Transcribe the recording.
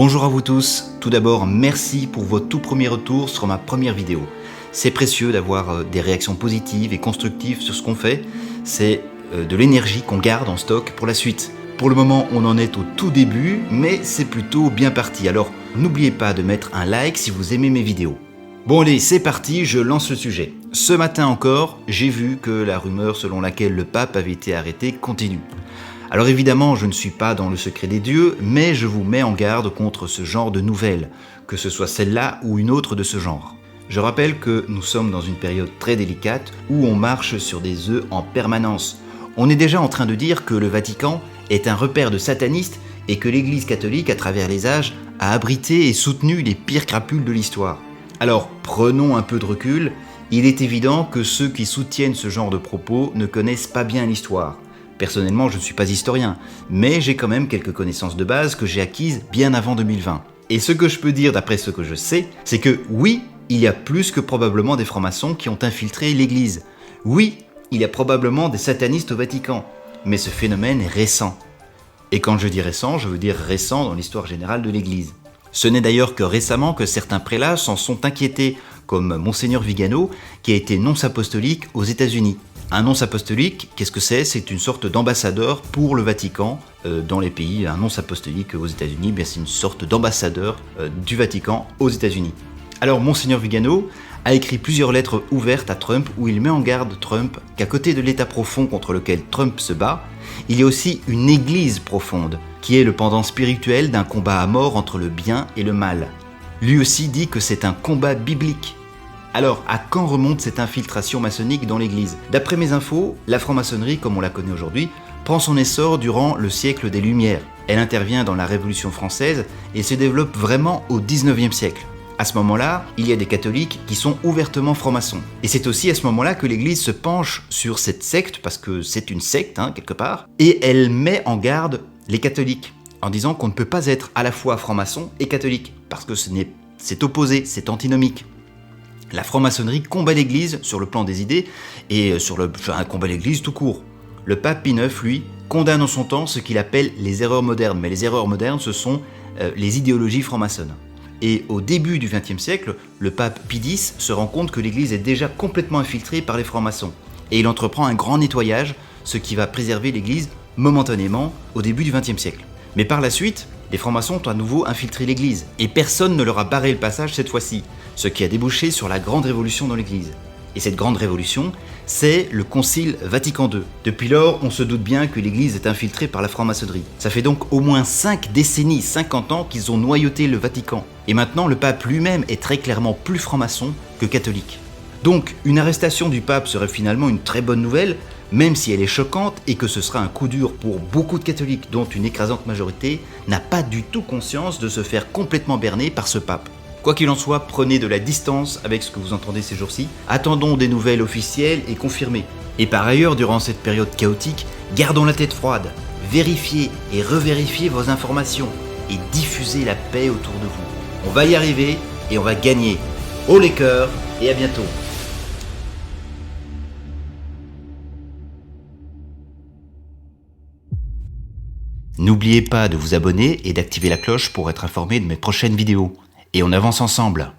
Bonjour à vous tous, tout d'abord merci pour vos tout premiers retours sur ma première vidéo. C'est précieux d'avoir des réactions positives et constructives sur ce qu'on fait, c'est de l'énergie qu'on garde en stock pour la suite. Pour le moment on en est au tout début, mais c'est plutôt bien parti, alors n'oubliez pas de mettre un like si vous aimez mes vidéos. Bon allez, c'est parti, je lance le sujet. Ce matin encore, j'ai vu que la rumeur selon laquelle le pape avait été arrêté continue. Alors évidemment, je ne suis pas dans le secret des dieux, mais je vous mets en garde contre ce genre de nouvelles, que ce soit celle-là ou une autre de ce genre. Je rappelle que nous sommes dans une période très délicate où on marche sur des œufs en permanence. On est déjà en train de dire que le Vatican est un repère de satanistes et que l'Église catholique, à travers les âges, a abrité et soutenu les pires crapules de l'histoire. Alors, prenons un peu de recul, il est évident que ceux qui soutiennent ce genre de propos ne connaissent pas bien l'histoire. Personnellement, je ne suis pas historien, mais j'ai quand même quelques connaissances de base que j'ai acquises bien avant 2020. Et ce que je peux dire d'après ce que je sais, c'est que oui, il y a plus que probablement des francs-maçons qui ont infiltré l'Église. Oui, il y a probablement des satanistes au Vatican, mais ce phénomène est récent. Et quand je dis récent, je veux dire récent dans l'histoire générale de l'Église. Ce n'est d'ailleurs que récemment que certains prélats s'en sont inquiétés, comme Monseigneur Vigano, qui a été nonce apostolique aux États-Unis. Un nonce apostolique, qu'est-ce que c'est ? C'est une sorte d'ambassadeur pour le Vatican dans les pays. Un nonce apostolique aux États-Unis, c'est une sorte d'ambassadeur du Vatican aux États-Unis. Alors Monseigneur Vigano a écrit plusieurs lettres ouvertes à Trump où il met en garde Trump qu'à côté de l'état profond contre lequel Trump se bat, il y a aussi une église profonde, qui est le pendant spirituel d'un combat à mort entre le bien et le mal. Lui aussi dit que c'est un combat biblique. Alors, à quand remonte cette infiltration maçonnique dans l'église ? D'après mes infos, la franc-maçonnerie, comme on la connaît aujourd'hui, prend son essor durant le siècle des Lumières. Elle intervient dans la Révolution française et se développe vraiment au 19e siècle. À ce moment-là, il y a des catholiques qui sont ouvertement francs-maçons. Et c'est aussi à ce moment-là que l'Église se penche sur cette secte, parce que c'est une secte, quelque part, et elle met en garde les catholiques, en disant qu'on ne peut pas être à la fois franc-maçon et catholique, parce que c'est opposé, c'est antinomique. La franc-maçonnerie combat l'Église sur le plan des idées, et combat l'Église tout court. Le pape Pie IX, lui, condamne en son temps ce qu'il appelle les erreurs modernes, mais les erreurs modernes, ce sont les idéologies franc-maçonnes. Et au début du XXe siècle, le pape Pie X se rend compte que l'Église est déjà complètement infiltrée par les francs-maçons. Et il entreprend un grand nettoyage, ce qui va préserver l'Église momentanément au début du XXe siècle. Mais par la suite, les francs-maçons ont à nouveau infiltré l'Église, et personne ne leur a barré le passage cette fois-ci, ce qui a débouché sur la grande révolution dans l'Église. Et cette grande révolution, c'est le Concile Vatican II. Depuis lors, on se doute bien que l'Église est infiltrée par la franc-maçonnerie. Ça fait donc au moins 5 décennies, 50 ans qu'ils ont noyauté le Vatican. Et maintenant, le pape lui-même est très clairement plus franc-maçon que catholique. Donc, une arrestation du pape serait finalement une très bonne nouvelle, même si elle est choquante et que ce sera un coup dur pour beaucoup de catholiques, dont une écrasante majorité n'a pas du tout conscience de se faire complètement berner par ce pape. Quoi qu'il en soit, prenez de la distance avec ce que vous entendez ces jours-ci. Attendons des nouvelles officielles et confirmées. Et par ailleurs, durant cette période chaotique, gardons la tête froide. Vérifiez et revérifiez vos informations et diffusez la paix autour de vous. On va y arriver et on va gagner. Haut les cœurs et à bientôt. N'oubliez pas de vous abonner et d'activer la cloche pour être informé de mes prochaines vidéos. Et on avance ensemble.